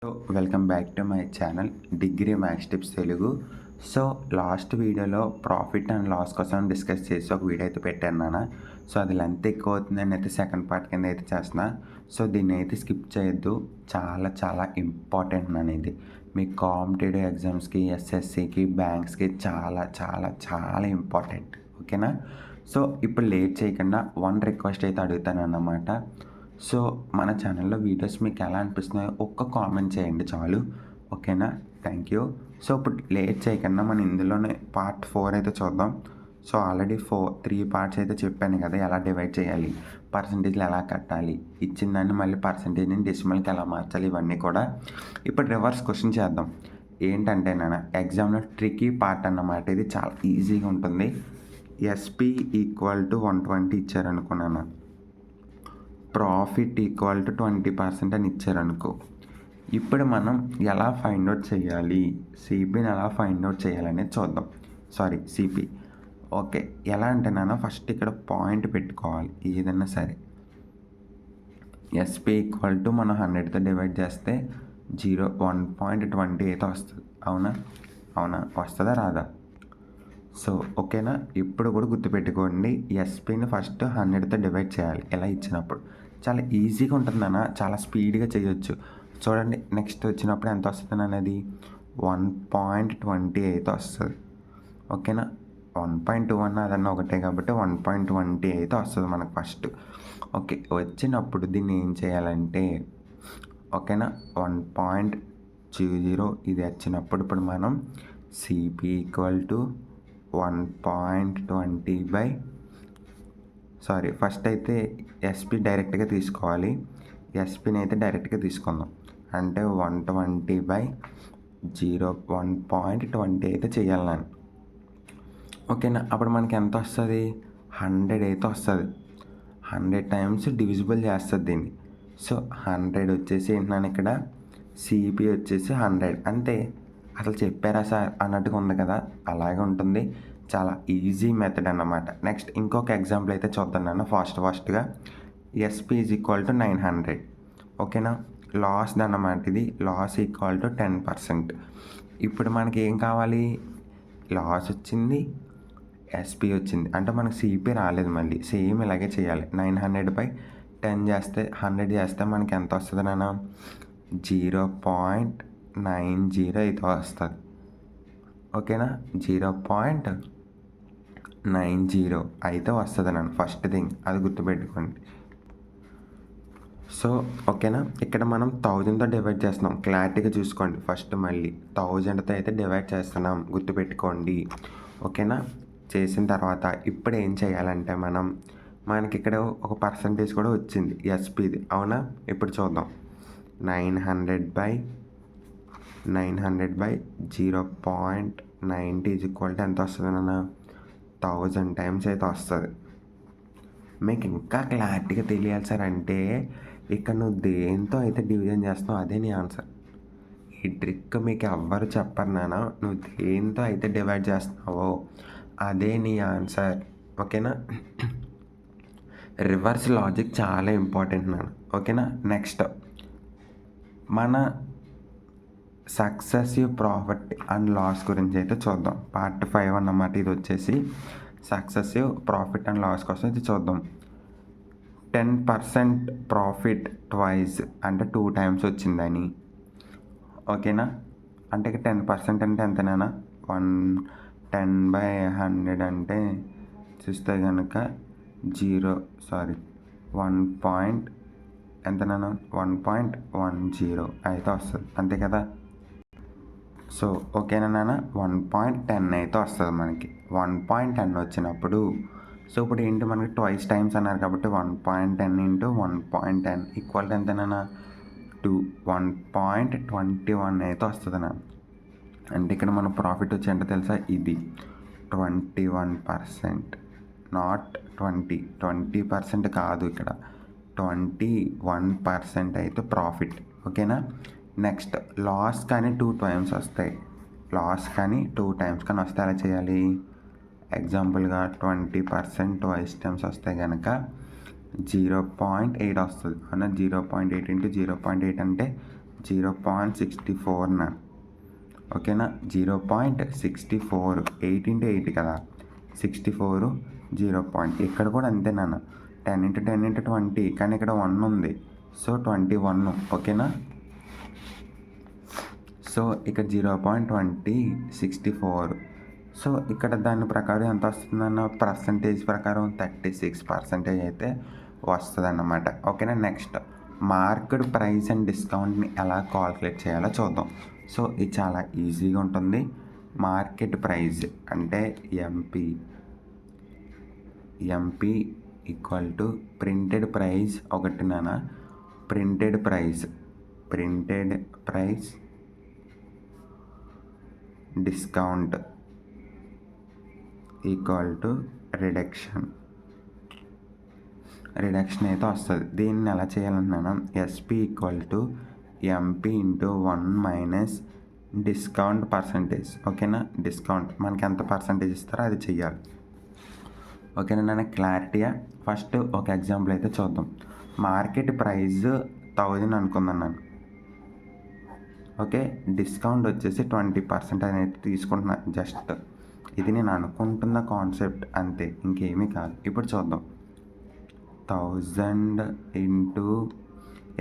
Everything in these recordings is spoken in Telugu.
So welcome back to my channel degree maths tips Telugu. So last వీడియోలో ప్రాఫిట్ అండ్ లాస్ కోసం డిస్కస్ చేసి ఒక వీడియో అయితే పెట్టాను నాన్న. సో అది లెంత్ ఎక్కువ అవుతుందని అయితే సెకండ్ పార్ట్ కింద అయితే చేస్తున్నా. సో దీన్ని అయితే స్కిప్ చేయొద్దు, చాలా చాలా ఇంపార్టెంట్ నాన్న. ఇది మీ కాంపిటేటివ్ ఎగ్జామ్స్కి, ఎస్ఎస్సికి, బ్యాంక్స్కి చాలా చాలా చాలా ఇంపార్టెంట్. ఓకేనా? సో ఇప్పుడు లేట్ చేయకుండా వన్ రిక్వెస్ట్ అయితే అడుగుతాను అన్నమాట. సో మన ఛానల్లో వీడియోస్ మీకు ఎలా అనిపిస్తున్నాయో ఒక్క కామెంట్ చేయండి చాలు. ఓకేనా? Thank you. సో ఇప్పుడు లేట్ చేయకుండా మనం ఇందులోనే పార్ట్ 4 అయితే చూద్దాం. సో ఆల్రెడీ 3 పార్ట్స్ అయితే చెప్పాను కదా, ఎలా డివైడ్ చేయాలి, పర్సంటేజ్లు ఎలా కట్టాలి, ఇచ్చిన దాన్ని మళ్ళీ పర్సంటేజ్ని డెసిమల్కి ఎలా మార్చాలి, ఇవన్నీ కూడా. ఇప్పుడు రివర్స్ క్వశ్చన్ చేద్దాం. ఏంటంటే నాన్న, ఎగ్జామ్లో ట్రికీ పార్ట్ అన్నమాట. ఇది చాలా ఈజీగా ఉంటుంది. ఎస్పీ ఈక్వల్ టు 120 ఇచ్చారనుకున్నాను, ప్రాఫిట్ ఈక్వల్ టు 20% అని ఇచ్చారనుకో. ఇప్పుడు మనం ఎలా ఫైండ్ అవుట్ చేయాలి, సిపిని ఎలా ఫైండ్ అవుట్ చేయాలనేది చూద్దాం. సిపి. ఓకే, ఎలా అంటే నాన్న, ఫస్ట్ ఇక్కడ పాయింట్ పెట్టుకోవాలి ఏదన్నా సరే. ఎస్పీ ఈక్వల్ టు మనం 100తో డివైడ్ చేస్తే 1.20 అయితే వస్తుంది. అవునా వస్తుందా రాదా? సో ఓకేనా? ఇప్పుడు కూడా గుర్తుపెట్టుకోండి, ఎస్పీని ఫస్ట్ 100తో డివైడ్ చేయాలి ఎలా ఇచ్చినప్పుడు. చాలా ఈజీగా ఉంటుంది నాన్న, చాలా స్పీడ్గా చేయొచ్చు. చూడండి, నెక్స్ట్ వచ్చినప్పుడు ఎంత వస్తుంది అనేది 1.20 అయితే వస్తుంది. ఓకేనా? 1.21 అదన్నా ఒకటే కాబట్టి 1.20 అయితే వస్తుంది మనకు ఫస్ట్. ఓకే, వచ్చినప్పుడు దీన్ని ఏం చేయాలంటే, ఓకేనా, 1.20 ఇది వచ్చినప్పుడు ఇప్పుడు మనం సిపి ఈక్వల్ టు 1.20 ఫస్ట్ అయితే ఎస్పీ డైరెక్ట్గా తీసుకోవాలి. ఎస్పీని అయితే డైరెక్ట్గా తీసుకుందాం. అంటే 120/1.20 అయితే చేయాలి నేను. ఓకేనా? అప్పుడు మనకి ఎంత వస్తుంది? 100 అయితే వస్తుంది. 100 టైమ్స్ డివిజిబుల్ చేస్తుంది దీన్ని. సో 100 వచ్చేసి ఏంటన్నాను ఇక్కడ, సిపి వచ్చేసి 100 అంతే. అసలు చెప్పారా సార్ అన్నట్టుగా ఉంది కదా, అలాగే ఉంటుంది. చాలా ఈజీ మెథడ్ అన్నమాట. నెక్స్ట్ ఇంకొక ఎగ్జాంపుల్ అయితే చూద్దాం నన్ను ఫాస్ట్గా. SP is equal to 900. ఓకేనా? లాస్ అన్నమాట ఇది. Loss equal to 10%. ఇప్పుడు మనకి ఏం కావాలి? లాస్ వచ్చింది, ఎస్పీ వచ్చింది, అంటే మనకు సిపి రాలేదు. మళ్ళీ సేమ్ ఇలాగే చేయాలి. 900/10 చేస్తే 100 చేస్తే మనకి ఎంత వస్తుంది నాన్న? 0.90 అయితే వస్తుంది. ఓకేనా? 0.90 అయితే వస్తుంది నన్ను. ఫస్ట్ థింగ్ అది గుర్తుపెట్టుకోండి. సో ఓకేనా, ఇక్కడ మనం 1000తో డివైడ్ చేస్తున్నాం. క్లారిటీగా చూసుకోండి. ఫస్ట్ మళ్ళీ 1000తో అయితే డివైడ్ చేస్తున్నాం, గుర్తుపెట్టుకోండి. ఓకేనా? చేసిన తర్వాత ఇప్పుడు ఏం చేయాలంటే మనకి ఇక్కడ ఒక పర్సంటేజ్ కూడా వచ్చింది ఎస్పీది. అవునా? ఇప్పుడు చూద్దాం. 900/0.90 ఈజ్ ఈక్వల్ టు ఎంత వస్తుంది అన్న? 1000 టైమ్స్ అయితే వస్తుంది. మీకు ఇంకా క్లారిటీగా తెలియాలి సార్ అంటే, ఇక్కడ నువ్వు దేంతో అయితే డివిజన్ చేస్తున్నావు అదే నీ ఆన్సర్. ఈ ట్రిక్ మీకు ఎవ్వరు చెప్పరు నాన్న. నువ్వు దేంతో అయితే డివైడ్ చేస్తున్నావో అదే నీ ఆన్సర్. ఓకేనా? రివర్స్ లాజిక్ చాలా ఇంపార్టెంట్ నాన్న. ఓకేనా? నెక్స్ట్ మన సక్సెసివ్ ప్రాఫిట్ అండ్ లాస్ గురించి అయితే చూద్దాం. పార్ట్ 5 అన్నమాట ఇది వచ్చేసి. సక్సెసివ్ ప్రాఫిట్ అండ్ లాస్ కోసం ఇది చూద్దాం. 10% ప్రాఫిట్ ట్వైస్ అంటే 2 టైమ్స్ వచ్చిందని. ఓకేనా? అంటే ఇక 10% అంటే ఎంతనైనా 10/100 అంటే చూస్తే కనుక 1 ఎంతనైనా 1.10 అయితే వస్తుంది. అంతే కదా? సో ఓకేనా నాన్న, 1.10 అయితే వస్తుంది మనకి. 1.10 వచ్చినప్పుడు సో ఇప్పుడు ఏంటి, మనకి ట్వైస్ టైమ్స్ అన్నారు కాబట్టి 1.10 × 1.10 ఈక్వల్ ఎంతనైనా 1.21 అయితే వస్తుంది నాన్న. అంటే ఇక్కడ మన ప్రాఫిట్ వచ్చి అంటే తెలుసా, ఇది 21%, నాట్ 20% కాదు, ఇక్కడ 21% అయితే ప్రాఫిట్. ఓకేనా? నెక్స్ట్ లాస్ కానీ 2 టైమ్స్ వస్తాయి. లాస్ కానీ 2 టైమ్స్ కానీ వస్తే అలా చేయాలి. ఎగ్జాంపుల్గా 20% ట్వైస్ టైమ్స్ వస్తే కనుక 0.8 వస్తుంది. అవునా? 0.8 × 0.8 అంటే 0.64 నా, ఓకేనా. 0.64, 8 ఇంటూ 8 కదా, 64 0 పాయింట్. ఇక్కడ కూడా అంతే నాన్న, 10 ఇంటూ 10 ఇంటూ 20, కానీ ఇక్కడ 1 ఉంది, సో 21, ఓకేనా. సో ఇక్కడ 0.2064. సో ఇక్కడ దాని ప్రకారం ఎంత వస్తుందన్న పర్సంటేజ్ ప్రకారం 36% అయితే వస్తుంది అన్నమాట, ఓకేనా. నెక్స్ట్ మార్కెట్ ప్రైస్ అండ్ డిస్కౌంట్ని ఎలా కాల్కులేట్ చేయాలో చూద్దాం. సో ఇది చాలా ఈజీగా ఉంటుంది. మార్కెట్ ప్రైస్ అంటే MP equal to printed price ఒకటి నాన్న, printed price discount equal to reduction అయితే వస్తుంది. దీన్ని ఎలా చేయాలంటున్నాను, SP equal to MP into 1 minus discount percentage, ఓకేనా. డిస్కౌంట్ మనకి ఎంత పర్సంటేజ్ ఇస్తారో అది చెయ్యాలి, ఓకేనా నాన్న. క్లారిటీయా? ఫస్ట్ ఒక ఎగ్జాంపుల్ అయితే చూద్దాం. మార్కెట్ ప్రైస్ 1000 అనుకుందాం నేను, ఓకే. డిస్కౌంట్ వచ్చేసి 20% అనేది తీసుకుంటున్నా, జస్ట్ ఇది నేను అనుకుంటున్న కాన్సెప్ట్ అంతే, ఇంకేమీ కాదు. ఇప్పుడు చూద్దాం. 1000 ఇంటూ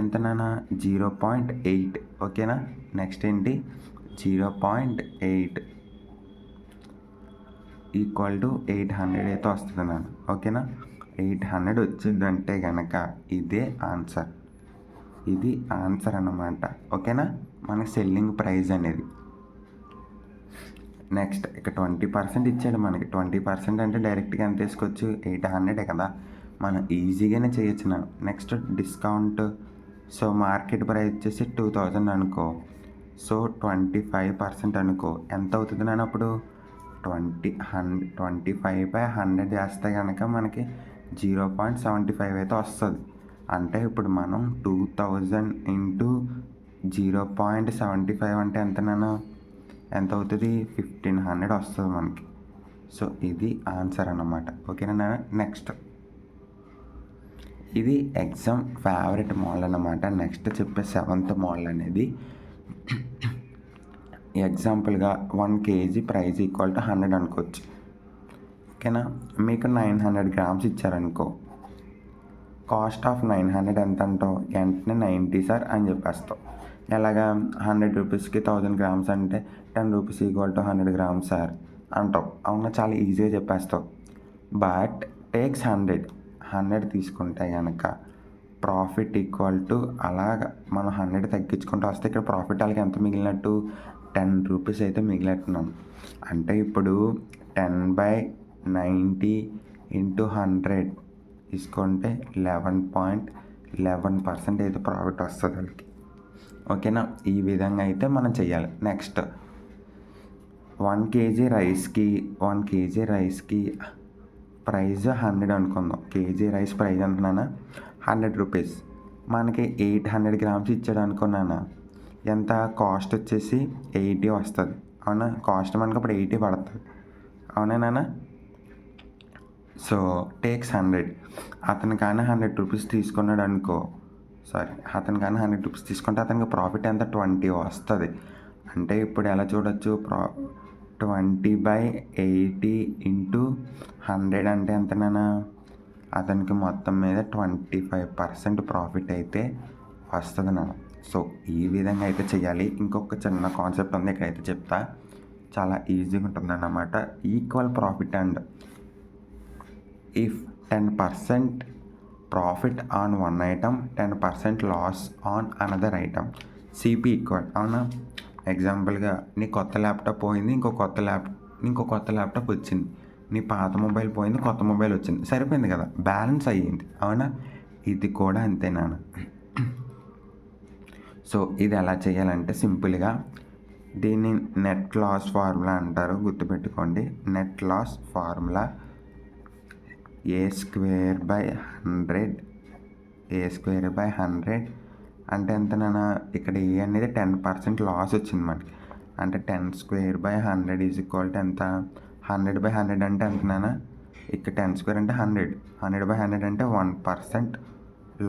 ఎంత నాన్న, 0.8, ఓకేనా. నెక్స్ట్ ఏంటి, 0.8 ఈక్వల్ టు 800 అయితే వస్తుంది నాన్న, ఓకేనా. 800 వచ్చిందంటే కనుక ఇది ఆన్సర్ అన్నమాట, ఓకేనా. మన సెల్లింగ్ ప్రైస్ అనేది. నెక్స్ట్ ఇక 20% ఇచ్చాడు మనకి. 20% అంటే డైరెక్ట్గా ఎంత తీసుకోవచ్చు, 800 కదా, మనం ఈజీగానే చేయొచ్చు నా. Next discount, so market price వచ్చేసి 2000 అనుకో, సో 25% అనుకో, ఎంత అవుతుంది నాన్న అప్పుడు 25/100 చేస్తే కనుక మనకి 0.75 అయితే వస్తుంది. అంటే ఇప్పుడు మనం 2000 ఇంటూ 0.75 అంటే ఎంత అవుతుంది, 1500 వస్తుంది మనకి. సో ఇది ఆన్సర్ అన్నమాట, ఓకేనా నాన్న. నెక్స్ట్ ఇది ఎగ్జామ్ ఫేవరెట్ మోడల్ అన్నమాట. నెక్స్ట్ చెప్పే 7th మోడల్ అనేది ఎగ్జాంపుల్గా 1 kg ప్రైస్ ఈక్వల్ టు 100 అనుకోవచ్చు, ఓకేనా. మీకు 900 గ్రామ్స్ ఇచ్చారనుకో, కాస్ట్ ఆఫ్ 900 ఎంత అంటావు, వెంటనే 90 సార్ అని చెప్పేస్తావు. ఎలాగా, 100 రూపీస్కి 1000 గ్రామ్స్ అంటే 10 rupees equal to 100 grams sir అంటావు, అవునా. చాలా ఈజీగా చెప్పేస్తావు. బట్ టేక్స్ 100 తీసుకుంటే కనుక ప్రాఫిట్ ఈక్వల్ టు అలాగ మనం 100 తగ్గించుకుంటూ వస్తే ఇక్కడ ప్రాఫిట్ వాళ్ళకి ఎంత మిగిలినట్టు, 10 రూపీస్ అయితే మిగిలినట్టున్నాం. అంటే ఇప్పుడు 10/90 ఇంటూ 100 తీసుకుంటే 11.11% అయితే ప్రాఫిట్ వస్తుంది వాళ్ళకి, ఓకేనా. ఈ విధంగా అయితే మనం చెయ్యాలి. నెక్స్ట్ 1 kg రైస్కి ప్రైస్ 100 అనుకుందాం. కేజీ రైస్ ప్రైస్ అంటున్నానా 100 రూపీస్. మనకి 800 గ్రామ్స్ ఇచ్చాడు అనుకున్నానా, ఎంత కాస్ట్ వచ్చేసి 80 వస్తుంది, అవునా. కాస్ట్ మనకి అప్పుడు 80 పడుతుంది, అవునా నాన్న. So takes 100. అతను కానీ 100 రూపీస్ తీసుకున్నాడు అనుకో, అతను కానీ 100 రూపీస్ తీసుకుంటే అతనికి ప్రాఫిట్ ఎంత 20 వస్తుంది. అంటే ఇప్పుడు ఎలా చూడొచ్చు, 20/80 ఇంటూ 100 అంటే ఎంతనైనా అతనికి మొత్తం మీద 25% ప్రాఫిట్ అయితే వస్తుంది నాన్న. సో ఈ విధంగా అయితే చేయాలి. ఇంకొక చిన్న కాన్సెప్ట్ ఉంది, ఇక్కడైతే చెప్తా, చాలా ఈజీగా ఉంటుంది అన్నమాట. Equal profit and if 10% profit on one item, 10% loss on another item, CP equal, అవునా. ఎగ్జాంపుల్గా నీ కొత్త ల్యాప్టాప్ పోయింది, ఇంకో కొత్త ల్యాప్టాప్ వచ్చింది, నీ పాత మొబైల్ పోయింది, కొత్త మొబైల్ వచ్చింది, సరిపోయింది కదా, బ్యాలెన్స్ అయ్యింది, అవునా. ఇది కూడా అంతే నాన్న. సో ఇది ఎలా చేయాలంటే సింపుల్గా దీన్ని నెట్ లాస్ ఫార్ములా అంటారు, గుర్తుపెట్టుకోండి. నెట్ లాస్ ఫార్ములా A² / 100 అంటే ఎంత నాన్న, ఇక్కడ ఏ అనేది 10% లాస్ వచ్చింది మనకి, అంటే 10² / 100 = ఎంత, 100/100 అంటే ఎంత నాన్న, ఇక్కడ 10² అంటే 100, 100/100 అంటే 1%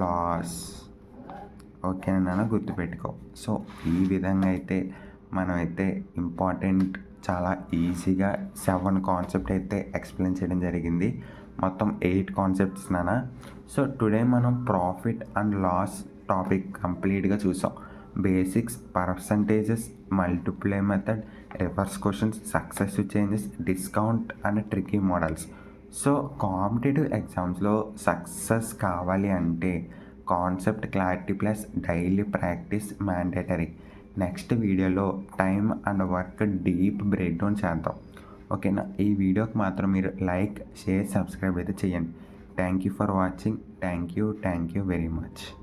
లాస్, ఓకేనా, గుర్తుపెట్టుకో. సో ఈ విధంగా అయితే మనమైతే ఇంపార్టెంట్ చాలా ఈజీగా 7 కాన్సెప్ట్ అయితే ఎక్స్ప్లెయిన్ చేయడం జరిగింది. మొత్తం 8 కాన్సెప్ట్స్ నానా. సో టుడే మనం ప్రాఫిట్ అండ్ లాస్ టాపిక్ కంప్లీట్గా చూసాం. Basics, percentages, multiply method, reverse questions, successive changes, discount and tricky models. So competitive ఎగ్జామ్స్లో సక్సెస్ కావాలి అంటే concept clarity plus daily practice mandatory. Next వీడియోలో time and work deep break down చేద్దాం. ఓకేనా, ఈ వీడియోకి మాత్రం మీరు లైక్, షేర్, సబ్స్క్రైబ్ అయితే చేయండి. Thank you for watching. Thank you very much.